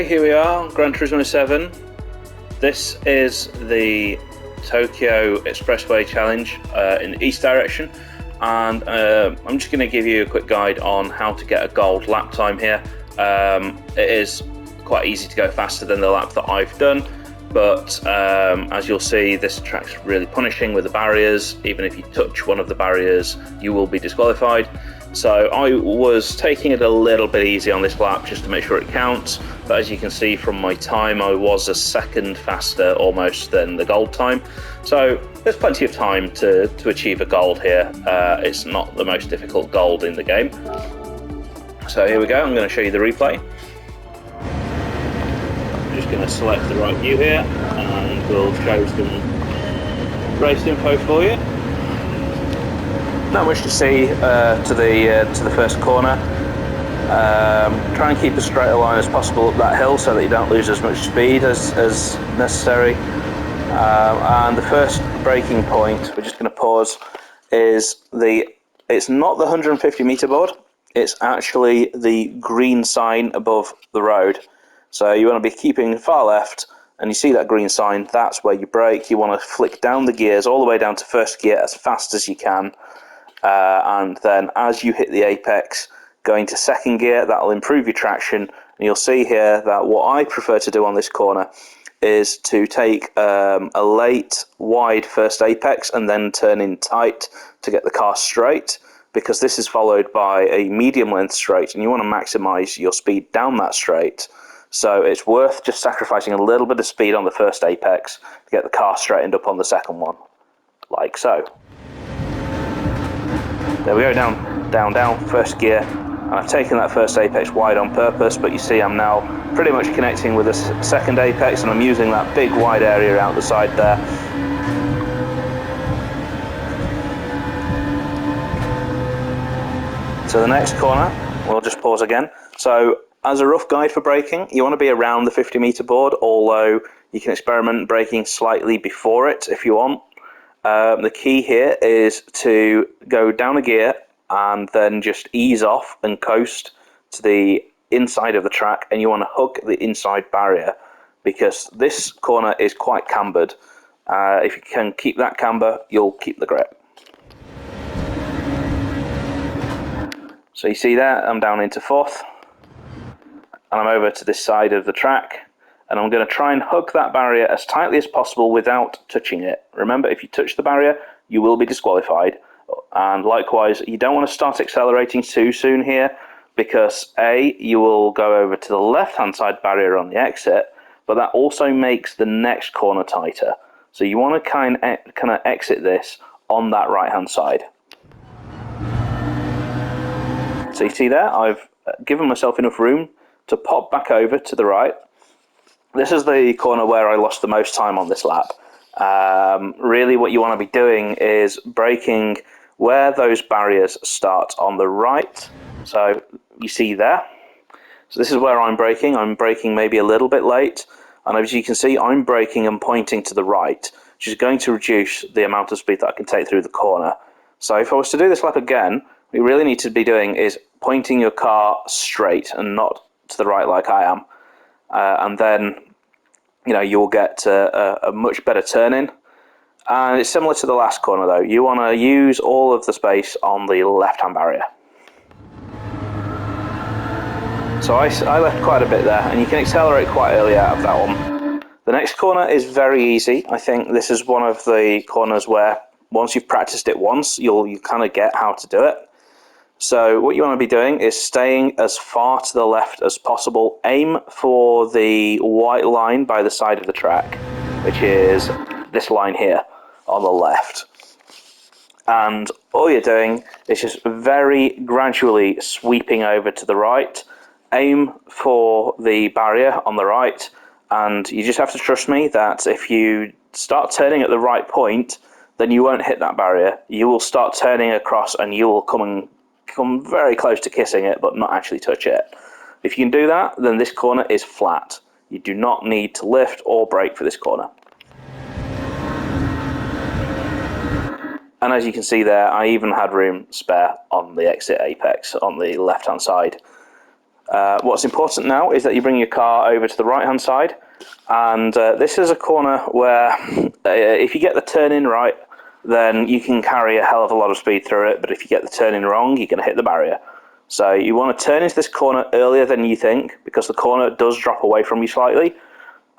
Okay, here we are, Gran Turismo 7. This is the Tokyo Expressway Challenge in the east direction, and I'm just going to give you a quick guide on how to get a gold lap time here. It is quite easy to go faster than the lap that I've done, but as you'll see, this track's really punishing with the barriers. Even if you touch one of the barriers, you will be disqualified. So I was taking it a little bit easy on this lap just to make sure it counts, but as you can see from my time, I was a second faster almost than the gold time. So there's plenty of time to achieve a gold here. It's not the most difficult gold in the game. So here we go, I'm going to show you the replay. I'm just going to select the right view here and we'll show some race info for you. Not much to see to the first corner. Try and keep as straight a line as possible up that hill so that you don't lose as much speed as necessary. And the first braking point, we're just going to pause, is it's not the 150 meter board, it's actually the green sign above the road. So you want to be keeping far left, and you see that green sign, that's where you brake. You want to flick down the gears all the way down to first gear as fast as you can. And then as you hit the apex, going to second gear, that'll improve your traction. And you'll see here that what I prefer to do on this corner is to take a late wide first apex and then turn in tight to get the car straight, because this is followed by a medium length straight and you want to maximize your speed down that straight. So it's worth just sacrificing a little bit of speed on the first apex to get the car straightened up on the second one, like so. There we go, down, first gear. And I've taken that first apex wide on purpose, but you see I'm now pretty much connecting with the second apex, and I'm using that big wide area out the side there. So the next corner, we'll just pause again. So as a rough guide for braking, you want to be around the 50 meter board, although you can experiment braking slightly before it if you want. The key here is to go down a gear and then just ease off and coast to the inside of the track, and you want to hug the inside barrier because this corner is quite cambered. If you can keep that camber, you'll keep the grip. So you see there, I'm down into fourth and I'm over to this side of the track. And I'm going to try and hug that barrier as tightly as possible without touching it. Remember, if you touch the barrier, you will be disqualified. And likewise, you don't want to start accelerating too soon here, because A, you will go over to the left-hand side barrier on the exit, but that also makes the next corner tighter. So you want to kind of exit this on that right-hand side. So you see there, I've given myself enough room to pop back over to the right. This is the corner where I lost the most time on this lap. Really what you want to be doing is braking where those barriers start on the right. So you see there. So this is where I'm braking. I'm braking maybe a little bit late. And as you can see, I'm braking and pointing to the right, which is going to reduce the amount of speed that I can take through the corner. So if I was to do this lap again, what you really need to be doing is pointing your car straight and not to the right like I am. And then you'll get a much better turn in. And it's similar to the last corner though. You want to use all of the space on the left-hand barrier. So I left quite a bit there, and you can accelerate quite early out of that one. The next corner is very easy. I think this is one of the corners where once you've practiced it once, you kind of get how to do it. So what you want to be doing is staying as far to the left as possible. Aim for the white line by the side of the track, which is this line here on the left. And all you're doing is just very gradually sweeping over to the right. Aim for the barrier on the right, and you just have to trust me that if you start turning at the right point, then you won't hit that barrier. You will start turning across and you will come very close to kissing it, but not actually touch it. If you can do that, then this corner is flat. You do not need to lift or brake for this corner. And as you can see there, I even had room spare on the exit apex on the left-hand side. What's important now is that you bring your car over to the right hand side, and this is a corner where if you get the turn in right, then you can carry a hell of a lot of speed through it, but if you get the turn in wrong, you're going to hit the barrier. So you want to turn into this corner earlier than you think, because the corner does drop away from you slightly,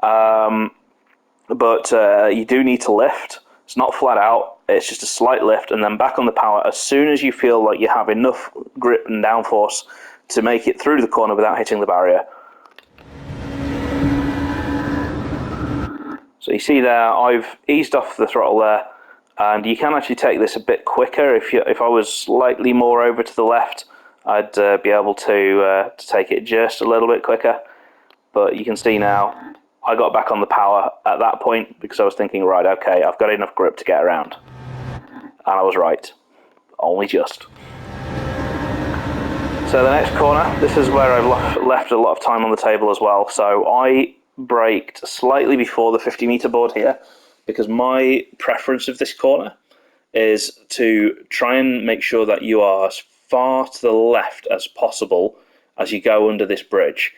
but you do need to lift. It's not flat out, it's just a slight lift, and then back on the power as soon as you feel like you have enough grip and downforce to make it through the corner without hitting the barrier. So you see there, I've eased off the throttle there, and you can actually take this a bit quicker. If I was slightly more over to the left, I'd be able to take it just a little bit quicker. But you can see now, I got back on the power at that point because I was thinking, right, okay, I've got enough grip to get around. And I was right, only just. So the next corner, this is where I've left a lot of time on the table as well. So I braked slightly before the 50-meter board here, because my preference of this corner is to try and make sure that you are as far to the left as possible as you go under this bridge,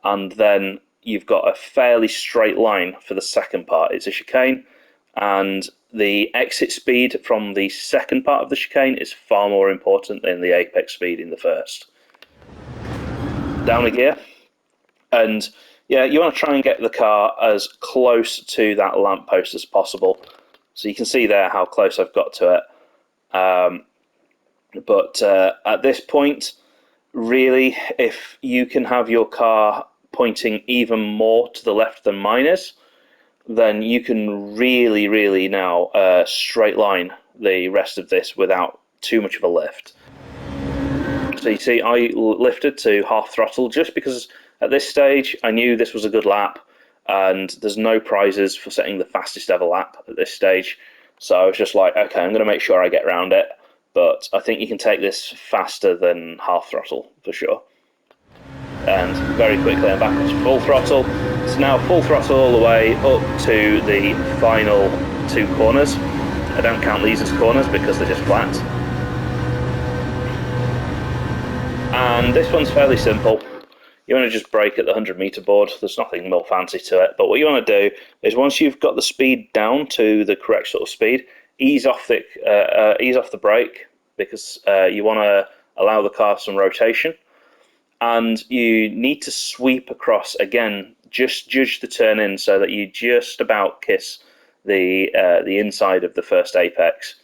and then you've got a fairly straight line for the second part. It's a chicane, and the exit speed from the second part of the chicane is far more important than the apex speed in the first. Down a gear, and yeah, you want to try and get the car as close to that lamppost as possible. So you can see there how close I've got to it. But at this point, really, if you can have your car pointing even more to the left than mine is, then you can really now straight line the rest of this without too much of a lift. So you see, I lifted to half throttle just because at this stage I knew this was a good lap, and there's no prizes for setting the fastest ever lap at this stage. So I was just like, okay, I'm going to make sure I get around it, but I think you can take this faster than half throttle for sure. And very quickly I'm back up to full throttle. So now full throttle all the way up to the final two corners. I don't count these as corners because they're just flat. And this one's fairly simple. You want to just brake at the 100-meter board. There's nothing more fancy to it. But what you want to do is, once you've got the speed down to the correct sort of speed, ease off the brake, because you want to allow the car some rotation. And you need to sweep across again. Just judge the turn in so that you just about kiss the inside of the first apex.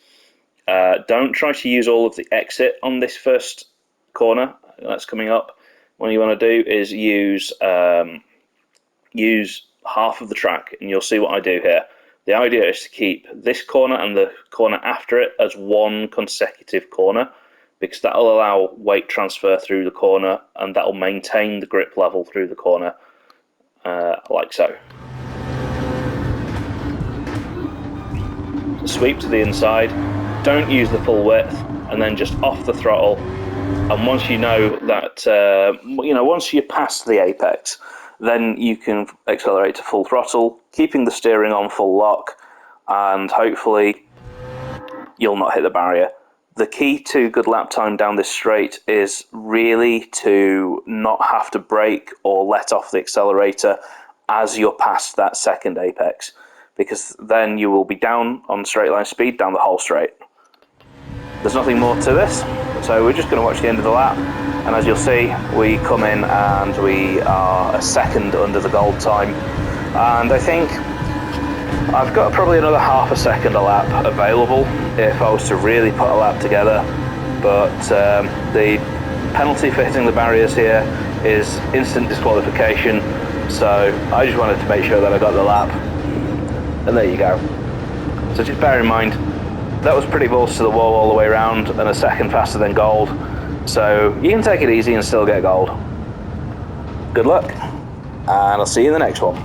Don't try to use all of the exit on this first corner that's coming up. What you want to do is use half of the track, and you'll see what I do here. The idea is to keep this corner and the corner after it as one consecutive corner, because that will allow weight transfer through the corner, and that will maintain the grip level through the corner, like so. So sweep to the inside, don't use the full width, and then just off the throttle. And once you know that, once you're past the apex, then you can accelerate to full throttle, keeping the steering on full lock, and hopefully you'll not hit the barrier. The key to good lap time down this straight is really to not have to brake or let off the accelerator as you're past that second apex, because then you will be down on straight line speed down the whole straight. There's nothing more to this, so we're just going to watch the end of the lap, and as you'll see, we come in and we are a second under the gold time, and I think I've got probably another half a second a lap available if I was to really put a lap together, but the penalty for hitting the barriers here is instant disqualification, so I just wanted to make sure that I got the lap, and there you go. So just bear in mind, that was pretty balls to the wall all the way around, and a second faster than gold, so you can take it easy and still get gold. Good luck, and I'll see you in the next one.